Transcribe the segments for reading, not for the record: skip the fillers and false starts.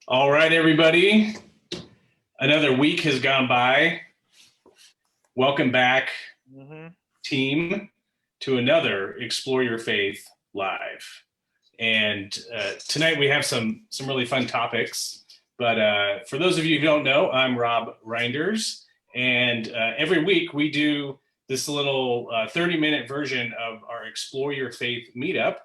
All right, everybody. Another week has gone by. Welcome back, team, to another Explore Your Faith Live. And tonight we have some really fun topics. But for those of you who don't know, I'm Rob Reinders. And every week we do this little 30-minute version of our Explore Your Faith meetup.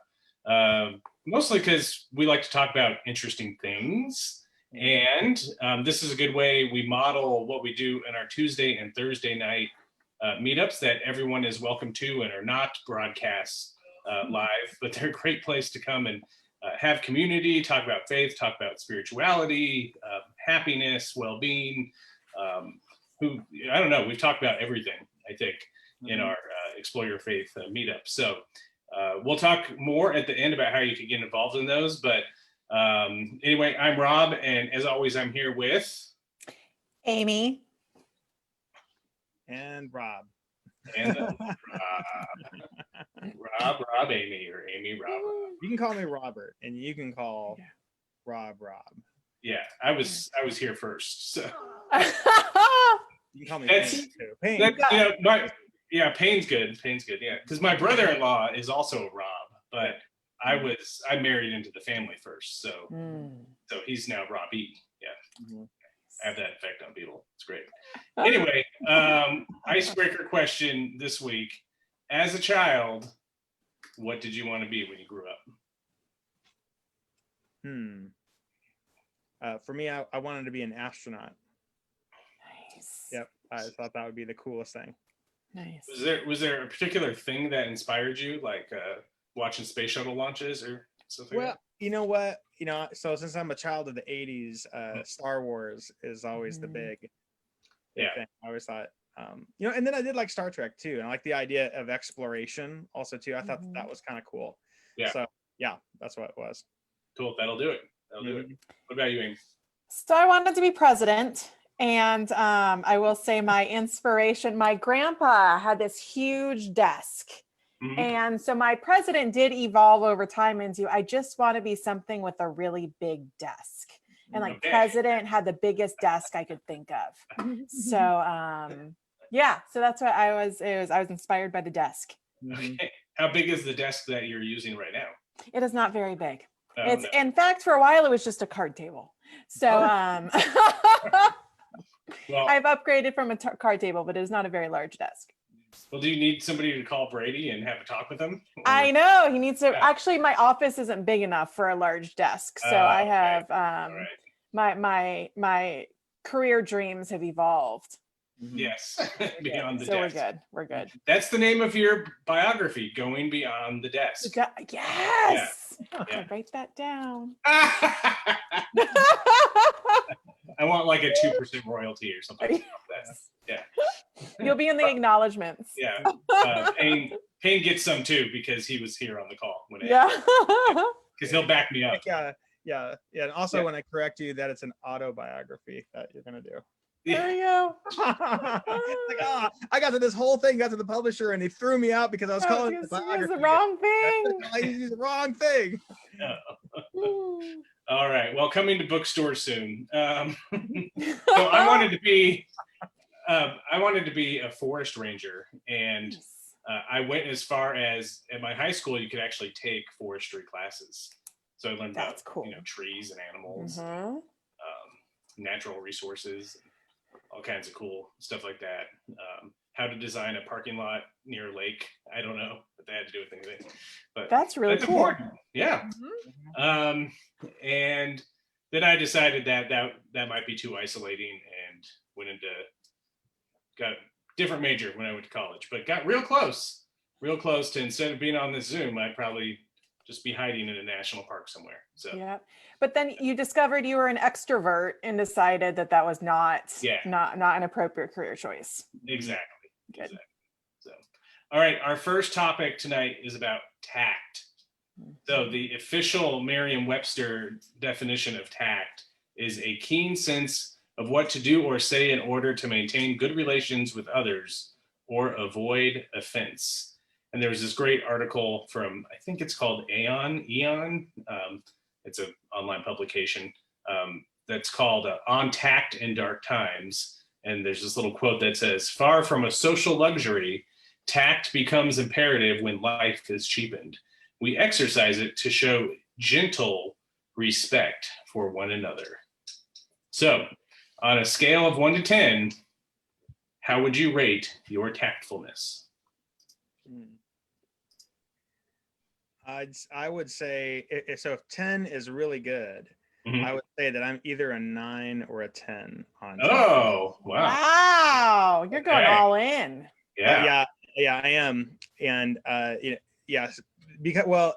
Mostly because we like to talk about interesting things. And this is a good way we model what we do in our Tuesday and Thursday night meetups that everyone is welcome to and are not broadcast live, but they're a great place to come and have community, talk about faith, talk about spirituality, happiness, well-being. I don't know, we've talked about everything, I think, in our Explore Your Faith meetup. So we'll talk more at the end about how you can get involved in those. But anyway, I'm Rob, and as always, I'm here with Amy and Rob. And Rob, Amy, or Amy, Rob. You can call me Robert, and you can call Rob. Yeah, I was here first, so you can call me Payne too. Payne. Payne's good. Yeah, because my brother-in-law is also Rob, but I married into the family first, so he's now Robbie. Yeah, I have that effect on people. It's great. Anyway, icebreaker question this week: as a child, what did you want to be when you grew up? For me, I wanted to be an astronaut. Nice. Yep, I thought that would be the coolest thing. Nice. Was there a particular thing that inspired you, like watching space shuttle launches or something? Well, you know what? So since I'm a child of the '80s, Star Wars is always the big thing. I always thought, and then I did like Star Trek too, and I like the idea of exploration also too. I thought that was kind of cool. Yeah. So yeah, that's what it was. Cool. That'll do it. What about you, Amy? So I wanted to be president. And I will say my inspiration, my grandpa had this huge desk. And so my president did evolve over time into, I just want to be something with a really big desk. And like president had the biggest desk I could think of. So so that's what I was inspired by the desk. Okay. How big is the desk that you're using right now? It is not very big. In fact, for a while, it was just a card table. So well, I've upgraded from a card table, but it is not a very large desk. Well, do you need somebody to call Brady and have a talk with him? Or? I know he needs to. Yeah. Actually, my office isn't big enough for a large desk, so I have my career dreams have evolved. Yes, beyond the desk. So we're good. That's the name of your biography, Going Beyond the Desk. Yes. Yeah. Write that down. I want like a 2% royalty or something like that. Yeah. You'll be in the acknowledgments. Yeah. Payne gets some too because he was here on the call when because he'll back me up. Yeah. And also when I correct you that it's an autobiography that you're gonna do. There you go. I got to this whole thing, got to the publisher, and they threw me out because I was calling it the wrong thing. I used the wrong thing. All right. Well, coming to bookstores soon. So I wanted to be a forest ranger, and I went as far as at my high school you could actually take forestry classes. So I learned about trees and animals, natural resources, all kinds of cool stuff like that. How to design a parking lot near a lake. I don't know what that had to do with anything, but that's really cool. Important. Yeah. And then I decided that might be too isolating and got a different major when I went to college, but got real close to, instead of being on this Zoom, I'd probably just be hiding in a national park somewhere. So yeah, but then you discovered you were an extrovert and decided that was not an appropriate career choice. Exactly. Good. Exactly. So, all right, our first topic tonight is about tact. So the official Merriam-Webster definition of tact is a keen sense of what to do or say in order to maintain good relations with others or avoid offense. And there was this great article from, I think it's called Eon. It's an online publication that's called On Tact in Dark Times. And there's this little quote that says, "Far from a social luxury, tact becomes imperative when life is cheapened. We exercise it to show gentle respect for one another." So, on a scale of 1 to 10, how would you rate your tactfulness? I would say, so if 10 is really good, Mhm. I would say that I'm either a 9 or a 10 on tact. Oh, wow. Wow, you're going all in. Yeah. Yeah, I am. And yes, because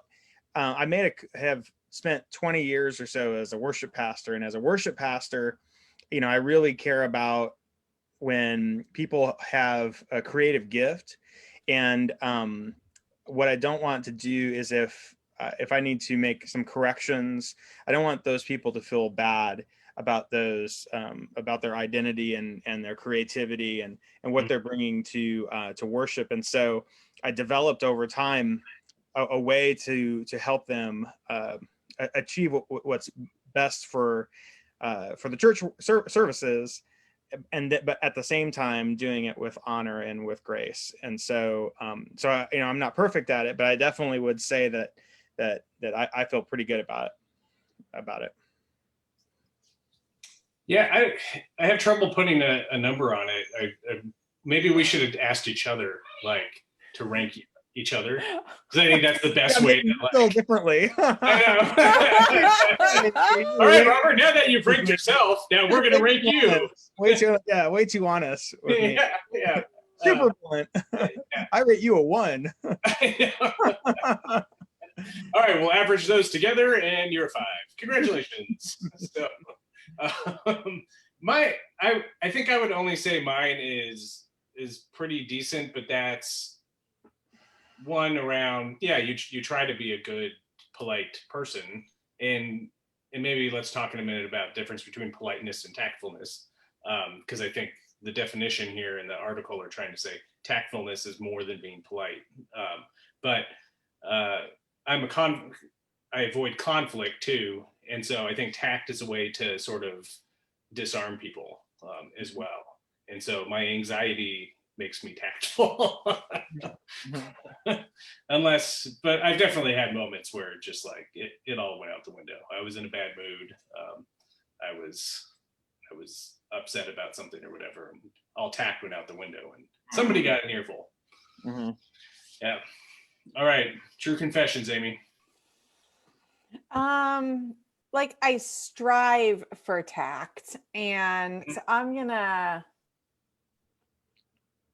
I have spent 20 years or so as a worship pastor, and as a worship pastor, I really care about when people have a creative gift. And what I don't want to do is if I need to make some corrections, I don't want those people to feel bad about those about their identity and their creativity and what they're bringing to worship. And so I developed over time a way to help them achieve what's best for the church services, but at the same time doing it with honor and with grace. And so I'm not perfect at it, but I definitely would say that I feel pretty good about it. Yeah, I have trouble putting a number on it. Maybe we should have asked each other, like, to rank each other, because I think that's the best way to feel differently. I know. All right, Robert. Now that you've ranked yourself, now we're going to rank you. Way too honest with me. Yeah. Super blunt. I rate you a 1. All right, we'll average those together, and you're a 5. Congratulations. So, I think I would only say mine is pretty decent, but that's one around. Yeah, you try to be a good, polite person, and maybe let's talk in a minute about the difference between politeness and tactfulness, because I think the definition here in the article are trying to say tactfulness is more than being polite. But I avoid conflict too, and so I think tact is a way to sort of disarm people as well. And so my anxiety makes me tactful. But I've definitely had moments where just like it all went out the window. I was in a bad mood. I was upset about something or whatever, and all tact went out the window, and somebody got an earful. Mm-hmm. Yeah. All right. True confessions, Amy. Like I strive for tact, and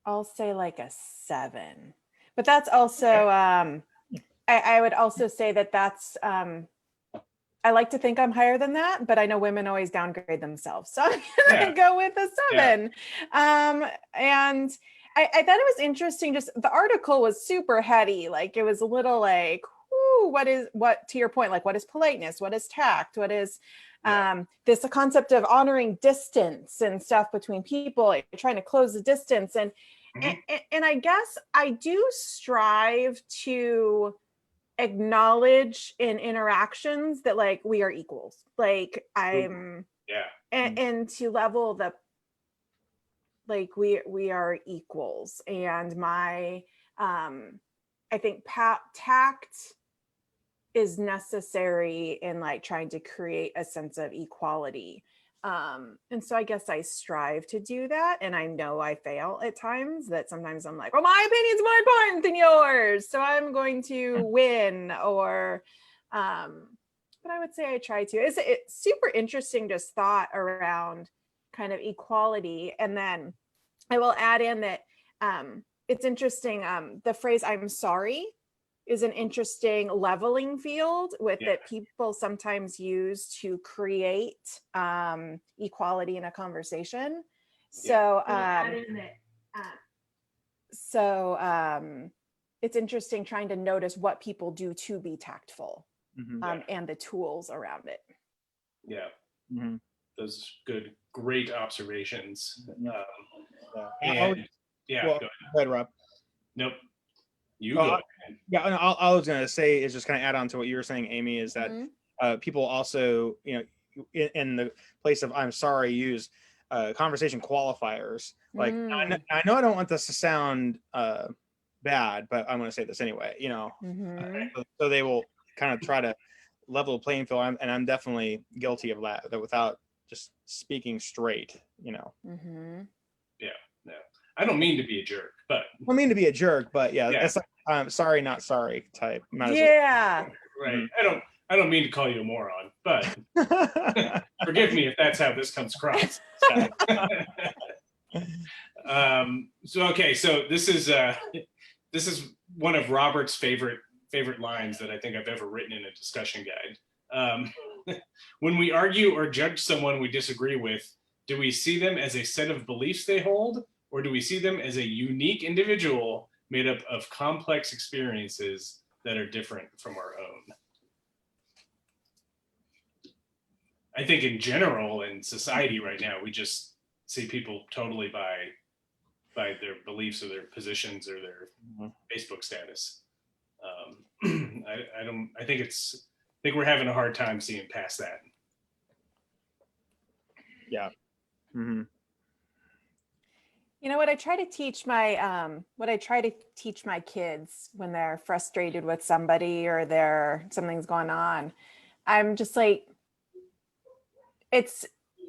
I'll say like a 7, but that's also, I would also say that's, I like to think I'm higher than that, but I know women always downgrade themselves. So I'm going to go with a 7. Yeah. And I thought it was interesting. Just the article was super heady. Like it was a little like, what to your point, like what is politeness? What is tact? What is this a concept of honoring distance and stuff between people, like trying to close the distance. And I guess I do strive to acknowledge in interactions that like we are equals. Like and to level the like we are equals. And my I think tact is necessary in like trying to create a sense of equality. And so I guess I strive to do that. And I know I fail at times, that sometimes I'm like, well, my opinion is more important than yours, so I'm going to win. Or but I would say I try to. It's super interesting just thought around kind of equality. And then I will add in that it's interesting, the phrase "I'm sorry" is an interesting leveling field that people sometimes use to create equality in a conversation. So, it's interesting trying to notice what people do to be tactful, and the tools around it. Yeah. Mm-hmm. Those great observations. Well, go ahead, Rob. Nope. You go ahead. Yeah, all I was going to say is just kind of add on to what you were saying, Amy, is that people also, in the place of I'm sorry, use conversation qualifiers. Like I know I don't want this to sound bad, but I'm going to say this anyway. So they will kind of try to level the playing field, and I'm definitely guilty of that without just speaking straight. Yeah. I don't mean to be a jerk, but I mean to be a jerk, but it's like sorry, not sorry type. Yeah. Right. Mm-hmm. I don't mean to call you a moron, but forgive me if that's how this comes across. So this is one of Robert's favorite lines that I think I've ever written in a discussion guide. When we argue or judge someone we disagree with, do we see them as a set of beliefs they hold, or do we see them as a unique individual made up of complex experiences that are different from our own? I think in general in society right now, we just see people totally by their beliefs or their positions or their Facebook status. I think we're having a hard time seeing past that. Yeah. Mm-hmm. You know what I try to teach my kids when they're frustrated with somebody or something's going on. I'm just like,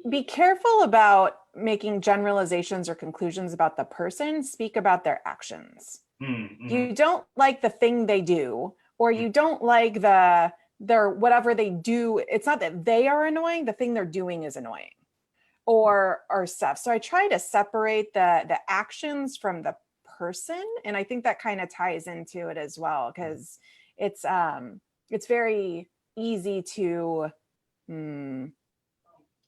be careful about making generalizations or conclusions about the person. Speak about their actions. Mm-hmm. You don't like the thing they do, or you don't like their whatever they do. It's not that they are annoying. The thing they're doing is annoying, or stuff. So I try to separate the actions from the person, and I think that kind of ties into it as well, because it's very easy to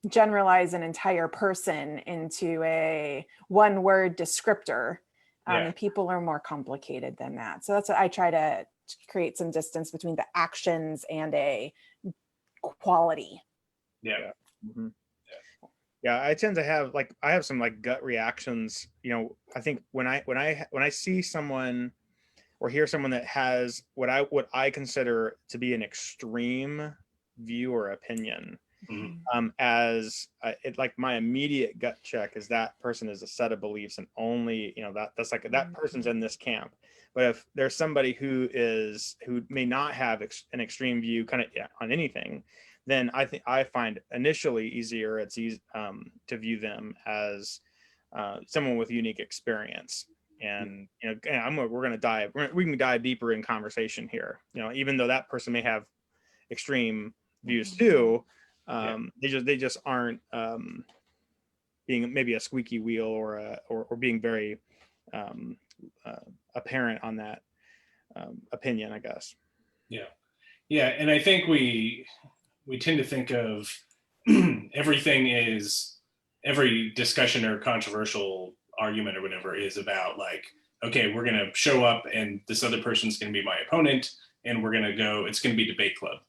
generalize an entire person into a one-word descriptor. And people are more complicated than that. So that's what I try to create some distance between the actions and a quality. Yeah. Mm-hmm. Yeah, I tend to have I have some gut reactions. I think when I see someone or hear someone that has what I consider to be an extreme view or opinion, as my immediate gut check is that person is a set of beliefs, and only that's like that person's in this camp. But if there's somebody who may not have an extreme view kind of on anything, then I think I find initially easier it's easy to view them as someone with unique experience. And we can dive deeper in conversation here. Even though that person may have extreme views too, they just aren't being maybe a squeaky wheel or being very apparent on that opinion, I guess. Yeah, and I think we tend to think of every discussion or controversial argument or whatever is about okay, we're going to show up and this other person's going to be my opponent and it's going to be debate club.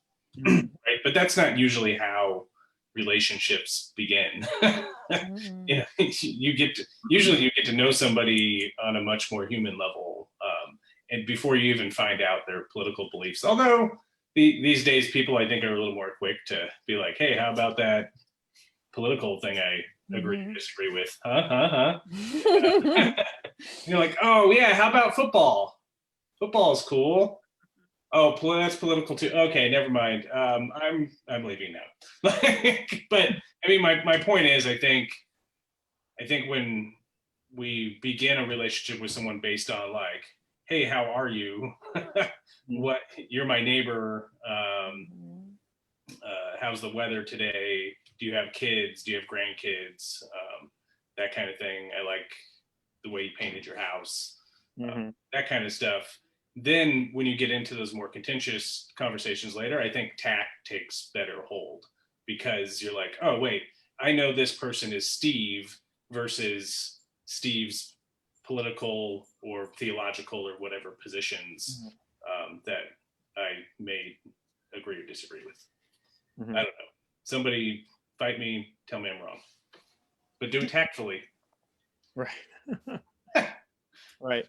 Right? But that's not usually how relationships begin. You get to know somebody on a much more human level, and before you even find out their political beliefs. Although these days people I think are a little more quick to be like, hey, how about that political thing I agree to disagree with? You're like, oh yeah, how about football? Football's cool. Oh, that's political too. Okay, never mind. I'm leaving now. But I mean, my point is, I think when we begin a relationship with someone based on hey, how are you? What, you're my neighbor. How's the weather today? Do you have kids? Do you have grandkids? That kind of thing. I like the way you painted your house. That kind of stuff. Then when you get into those more contentious conversations later, I think tact takes better hold, because you're like, oh, wait, I know this person is Steve versus Steve's political or theological or whatever positions that I may agree or disagree with. I don't know. Somebody fight me, tell me I'm wrong, but do it tactfully. Right. Right.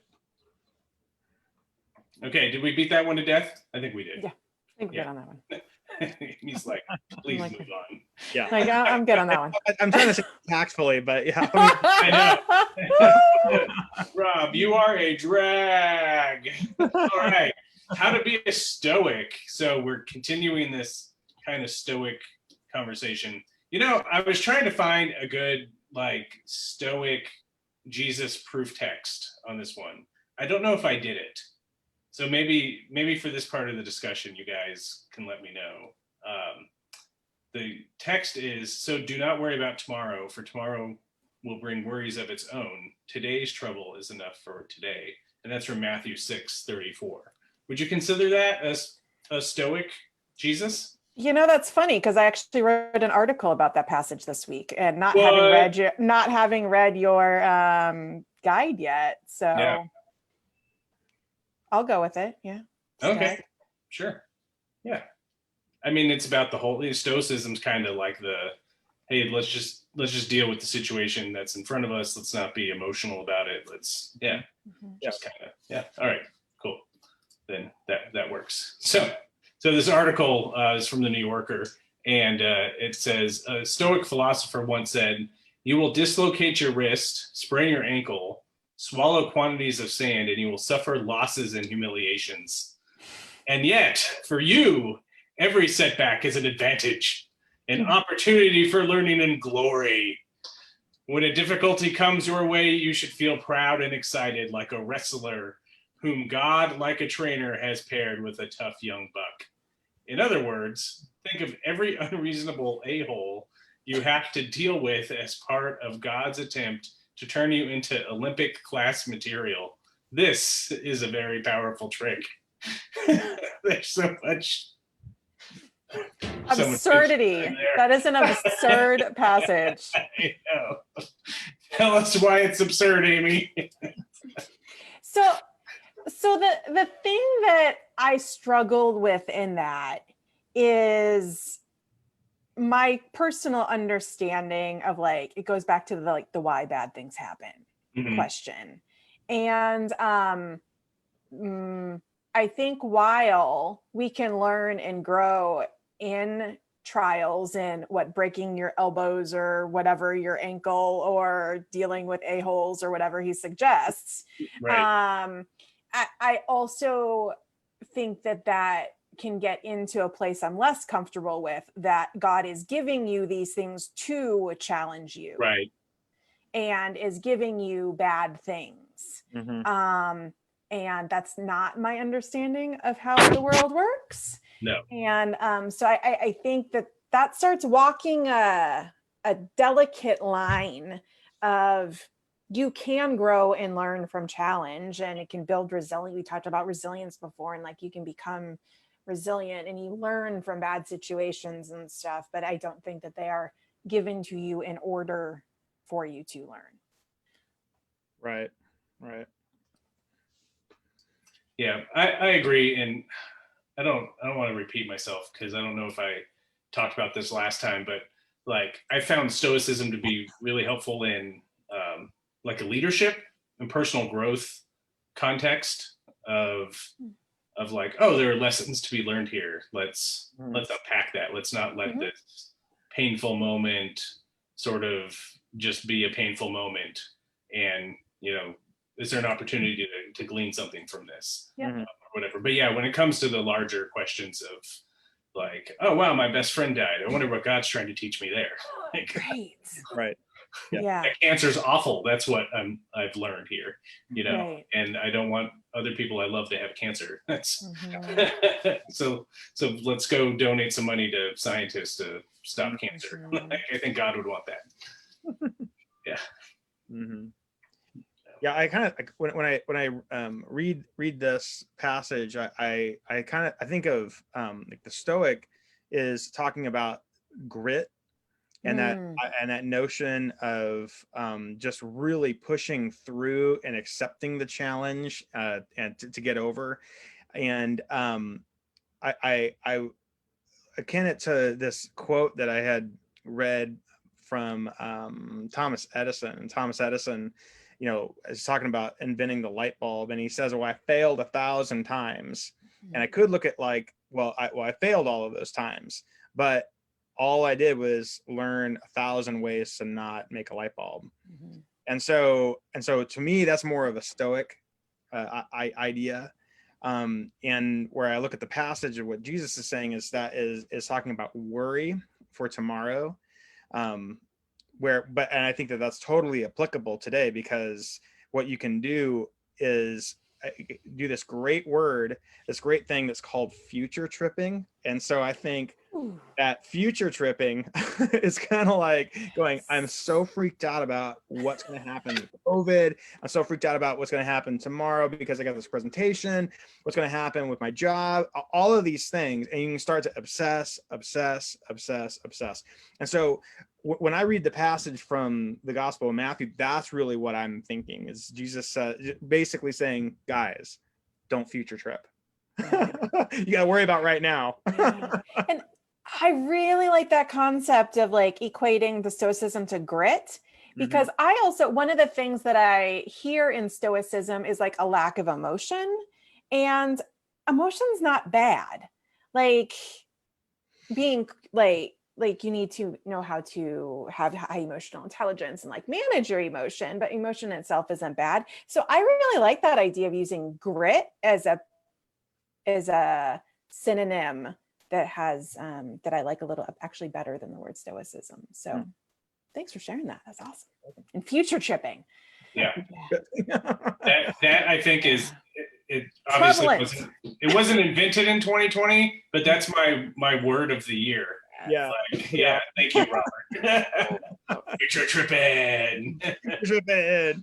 Okay, did we beat that one to death? I think we did. Yeah, I think we got on that one. He's like, please Like- move on. Yeah. Like, I'm good on that one. I'm trying to say it tactfully, but yeah. I know. Rob, you are a drag. All right. How to be a stoic. So we're continuing this kind of stoic conversation. You know, I was trying to find a good like stoic Jesus proof text on this one. I don't know if I did it. So maybe for this part of the discussion, you guys can let me know. The text is, so do not worry about tomorrow, for tomorrow will bring worries of its own. Today's trouble is enough for today. And that's from Matthew 6:34. Would you consider that as a stoic Jesus? You know, that's funny because I actually wrote an article about that passage this week, and not having read your guide yet. So Yeah. I'll go with it. Yeah. Okay. Sure. Yeah. I mean, it's about the whole stoicism's kind of like the, hey, let's just deal with the situation that's in front of us. Let's not be emotional about it. Let's just kind of All right, cool. Then that works. So this article is from the New Yorker, and it says a Stoic philosopher once said, "You will dislocate your wrist, sprain your ankle, swallow quantities of sand, and you will suffer losses and humiliations. And yet, for you, every setback is an advantage, an opportunity for learning and glory. When a difficulty comes your way, you should feel proud and excited like a wrestler whom God, like a trainer, has paired with a tough young buck. In other words, think of every unreasonable a-hole you have to deal with as part of God's attempt to turn you into Olympic class material. This is a very powerful trick." There's so much absurdity. That is an absurd passage. I know. Tell us why it's absurd, Amy. So the thing that I struggled with in that is my personal understanding of, like, it goes back to the why bad things happen question. And I think while we can learn and grow in trials and breaking your elbows or whatever, your ankle, or dealing with a-holes or whatever he suggests, right. I also think that can get into a place I'm less comfortable with, that God is giving you these things to challenge you, Right, and is giving you bad things. And that's not my understanding of how the world works. No. And so I think that starts walking a delicate line of, you can grow and learn from challenge, and it can build resilience. We talked about resilience before, and like, you can become resilient and you learn from bad situations and stuff, but I don't think that they are given to you in order for you to learn. Right. Yeah, I agree, and I don't want to repeat myself because I don't know if I talked about this last time, but like, I found stoicism to be really helpful in like a leadership and personal growth context of like, oh, there are lessons to be learned here. Let's unpack that. Let's not let this painful moment sort of just be a painful moment. And, is there an opportunity to glean something from this? Or whatever. But yeah, when it comes to the larger questions of like, oh, wow, my best friend died. I wonder what God's trying to teach me there. Like, Right. Yeah. that cancer's awful. That's what I've learned here, Right. and I don't want other people I love to have cancer. That's so let's go donate some money to scientists to stop cancer. I think God would want that. Yeah. Yeah, I kind of, when I read this passage, I think of like the Stoic is talking about grit, and that notion of just really pushing through and accepting the challenge and to get over. And I akin it to this quote that I had read from Thomas Edison. And Thomas Edison, is talking about inventing the light bulb, and he says, "Oh, I failed 1,000 times." And I could look at like I failed all of those times, but all I did was learn 1,000 ways to not make a light bulb. Mm-hmm. And so to me, that's more of a stoic idea. And where I look at the passage of what Jesus is saying is talking about worry for tomorrow. And I think that's totally applicable today, because what you can do is do this great thing that's called future tripping. And so I think that future tripping is kind of like going, I'm so freaked out about what's going to happen with COVID. I'm so freaked out about what's going to happen tomorrow because I got this presentation, what's going to happen with my job, all of these things. And you can start to obsess. And so when I read the passage from the Gospel of Matthew, that's really what I'm thinking, is Jesus basically saying, guys, don't future trip. You got to worry about right now. And I really like that concept of like equating the stoicism to grit, because I also, one of the things that I hear in stoicism is like a lack of emotion, and emotion's not bad. Like being like you need to know how to have high emotional intelligence and like manage your emotion, but emotion itself isn't bad. So I really like that idea of using grit as a synonym that has that I like a little, actually better than the word stoicism. So thanks for sharing that. That's awesome. And future tripping. Yeah. that I think is it obviously wasn't invented in 2020, but that's my word of the year. Yeah. Yeah. Thank you, Robert. Future tripping. Yeah.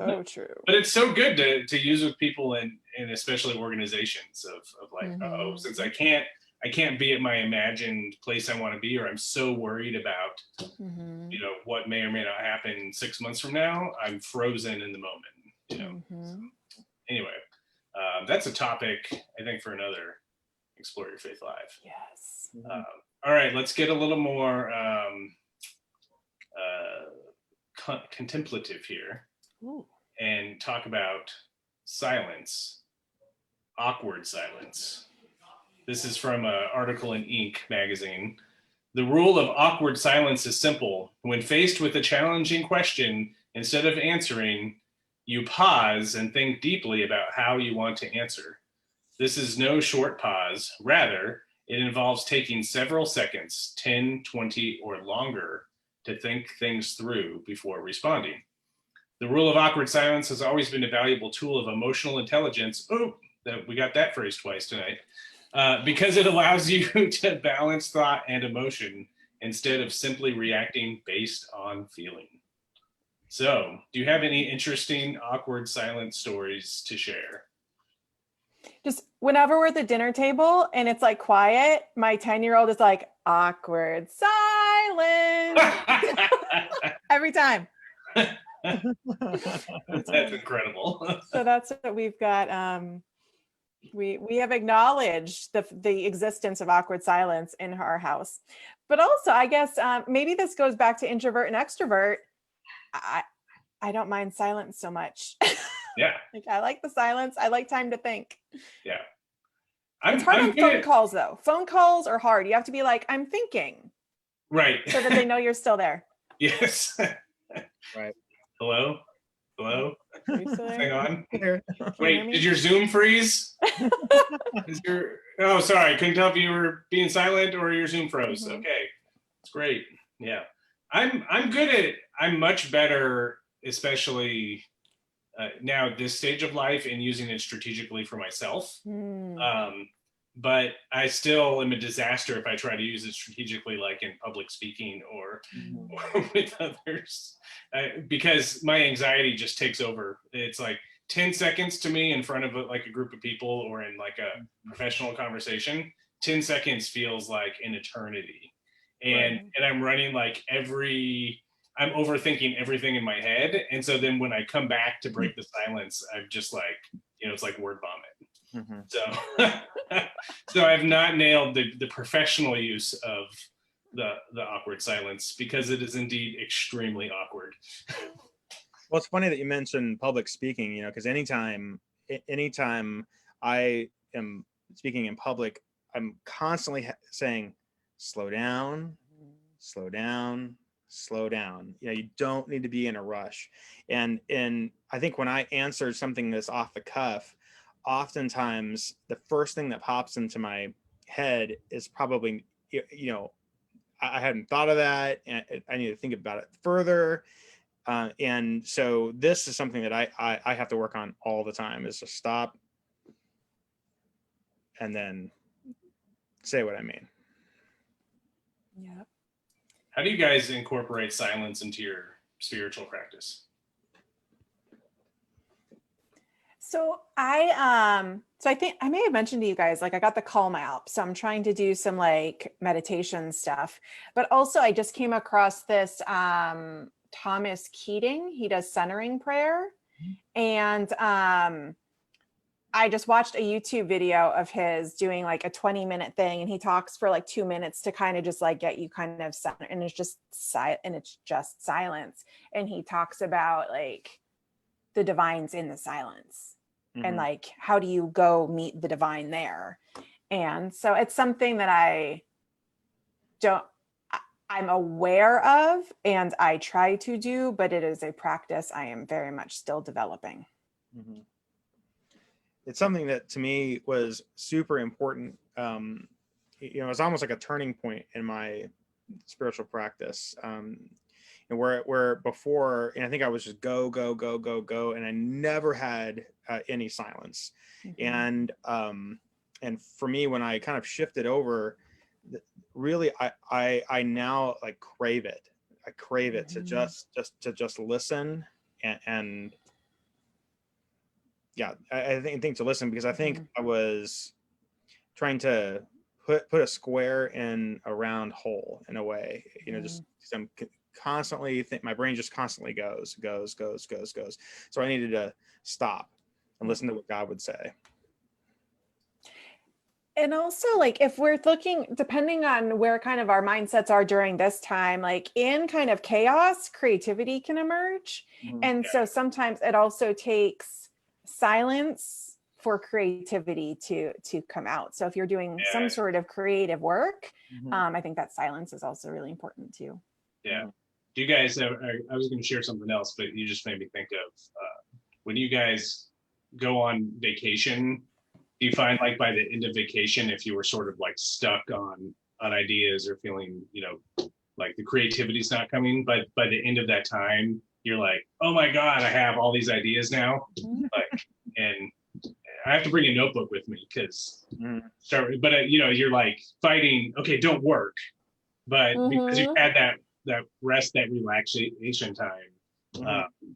Oh, true. But it's so good to use with people and especially organizations of like, oh, since I can't be at my imagined place I want to be, or I'm so worried about, what may or may not happen 6 months from now, I'm frozen in the moment, So, anyway, that's a topic, I think, for another Explore Your Faith Live. Yes. All right, let's get a little more contemplative here. Ooh. And talk about silence, awkward silence. This is from an article in Inc. magazine. The rule of awkward silence is simple. When faced with a challenging question, instead of answering, you pause and think deeply about how you want to answer. This is no short pause. Rather, it involves taking several seconds, 10, 20, or longer, to think things through before responding. The rule of awkward silence has always been a valuable tool of emotional intelligence. Oh, we got that phrase twice tonight. Because it allows you to balance thought and emotion instead of simply reacting based on feeling. So, do you have any interesting awkward silence stories to share? Just whenever we're at the dinner table and it's like quiet, my 10-year-old is like, awkward silence. Every time. That's incredible. So that's what we've got. We have acknowledged the existence of awkward silence in our house. But also, I guess maybe this goes back to introvert and extrovert. I don't mind silence so much. Yeah. Like I like the silence. I like time to think. Yeah. It's hard on phone calls though. Phone calls are hard. You have to be like, I'm thinking. Right. So that they know you're still there. Yes. Right. Hello? Hang on. Wait, did your Zoom freeze? Oh, sorry. Couldn't tell if you were being silent or your Zoom froze. Okay. It's great. Yeah. I'm much better, especially now at this stage of life, in using it strategically for myself. But I still am a disaster if I try to use it strategically, like in public speaking or with others, because my anxiety just takes over. It's like 10 seconds to me in front of a group of people or in like a professional conversation. 10 seconds feels like an eternity. And I'm running I'm overthinking everything in my head. And so then when I come back to break the silence, I'm just like, it's like word vomit. So I've not nailed the professional use of the awkward silence, because it is indeed extremely awkward. Well, it's funny that you mentioned public speaking, because anytime I am speaking in public, I'm constantly saying, slow down, slow down, slow down. You don't need to be in a rush. And I think when I answered something that's off the cuff, oftentimes the first thing that pops into my head is probably, I hadn't thought of that, and I need to think about it further. And so this is something that I have to work on all the time, is to stop and then say what I mean. Yeah. How do you guys incorporate silence into your spiritual practice? So I think I may have mentioned to you guys, like I got the Calm app. So I'm trying to do some like meditation stuff, but also I just came across this Thomas Keating. He does centering prayer. And I just watched a YouTube video of his doing like a 20-minute thing, and he talks for like 2 minutes to kind of just like get you kind of centered, and it's just silence. And he talks about like the divine's in the silence, and like how do you go meet the divine there. And so it's something that I'm aware of and I try to do, but it is a practice I am very much still developing. It's something that to me was super important. It was almost like a turning point in my spiritual practice. And where before, and I think I was just go, and I never had any silence. And for me, when I kind of shifted over, really, I now like crave it. I crave it to just listen and yeah, I think to listen, because I think I was trying to put a square in a round hole in a way, just I'm constantly my brain just constantly goes. So I needed to stop and listen to what God would say. And also, like, if we're looking, depending on where kind of our mindsets are during this time, like in kind of chaos, creativity can emerge. And so sometimes it also takes silence for creativity to come out. So if you're doing some sort of creative work, I think that silence is also really important too. Yeah. Do you guys have, I was going to share something else, but you just made me think of when you guys go on vacation, do you find like by the end of vacation, if you were sort of like stuck on ideas or feeling, like the creativity's not coming, but by the end of that time, you're like, oh my God, I have all these ideas now. Like, and I have to bring a notebook with me because, you're like fighting, okay, don't work. But because you had that rest, that relaxation time,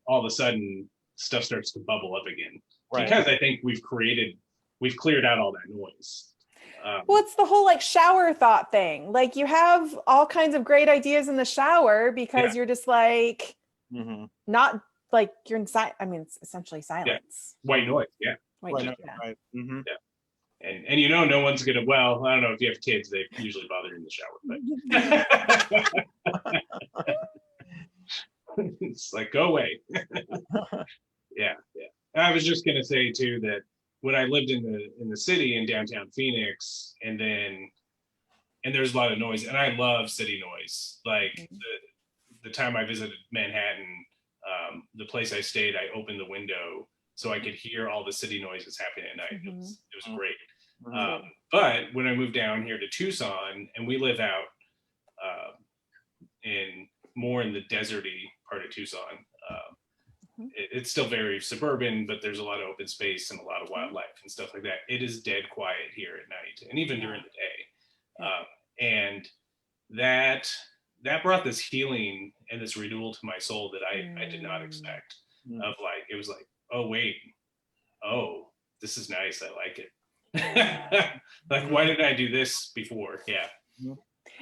all of a sudden stuff starts to bubble up again. Right. Because I think we've cleared out all that noise. Well, it's the whole like shower thought thing. Like you have all kinds of great ideas in the shower because you're just like, not like you're inside. I mean, it's essentially silence. Yeah. White noise. Yeah. White noise. Right. Yeah. And no one's gonna. Well, I don't know if you have kids; they usually bother you in the shower, but it's like go away. Yeah. I was just gonna say too that when I lived in the city in downtown Phoenix, and there's a lot of noise, and I love city noise. Like the time I visited Manhattan, the place I stayed, I opened the window so I could hear all the city noises happening at night. It was great. But when I moved down here to Tucson, and we live out in the deserty part of Tucson, it's still very suburban, but there's a lot of open space and a lot of wildlife and stuff like that. It is dead quiet here at night, and even during the day. And that brought this healing and this renewal to my soul that I did not expect. Of like, it was like, oh wait, this is nice. I like it. Like, why did I do this before? Yeah.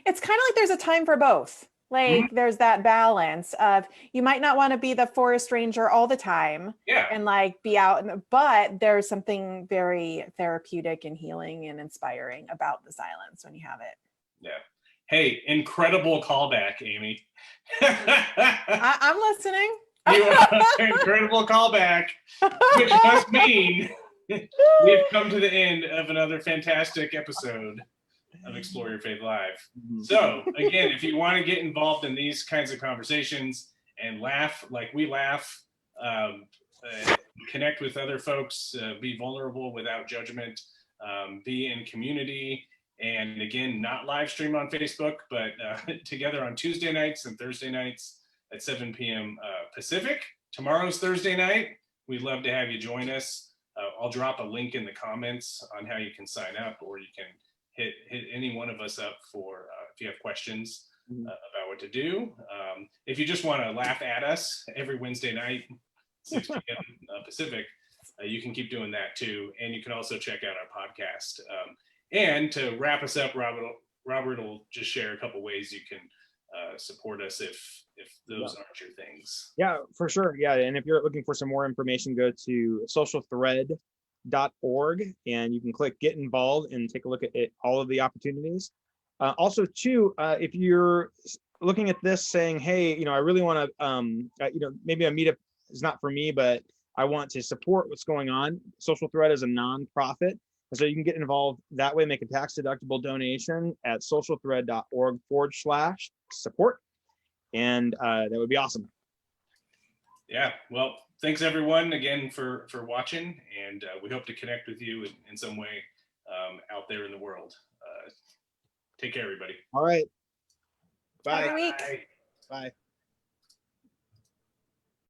It's kind of like there's a time for both. Like there's that balance of you might not want to be the forest ranger all the time and like be out, but there's something very therapeutic and healing and inspiring about the silence when you have it. Yeah. Hey, incredible callback, Amy. I'm listening. You are incredible callback, which must mean We have come to the end of another fantastic episode of Explore Your Faith Live. So, again, if you want to get involved in these kinds of conversations and laugh like we laugh, connect with other folks, be vulnerable without judgment, be in community, and again, not live stream on Facebook, but together on Tuesday nights and Thursday nights at 7 p.m. Pacific. Tomorrow's Thursday night. We'd love to have you join us. I'll drop a link in the comments on how you can sign up, or you can hit any one of us up for if you have questions about what to do. If you just want to laugh at us every Wednesday night, 6 p.m. Pacific, you can keep doing that too. And you can also check out our podcast. And to wrap us up, Robert will just share a couple ways you can support us if those aren't your things. Yeah, for sure. Yeah, and if you're looking for some more information, go to socialthread.org and you can click get involved and take a look at all of the opportunities. Also, too, if you're looking at this saying, hey, I really want to, maybe a meetup is not for me, but I want to support what's going on. Social Thread is a nonprofit. So you can get involved that way, make a tax-deductible donation at socialthread.org/support. And that would be awesome. Yeah, well, thanks everyone again for watching, and we hope to connect with you in some way out there in the world. Take care, everybody. All right. Bye. Have a good week. Bye.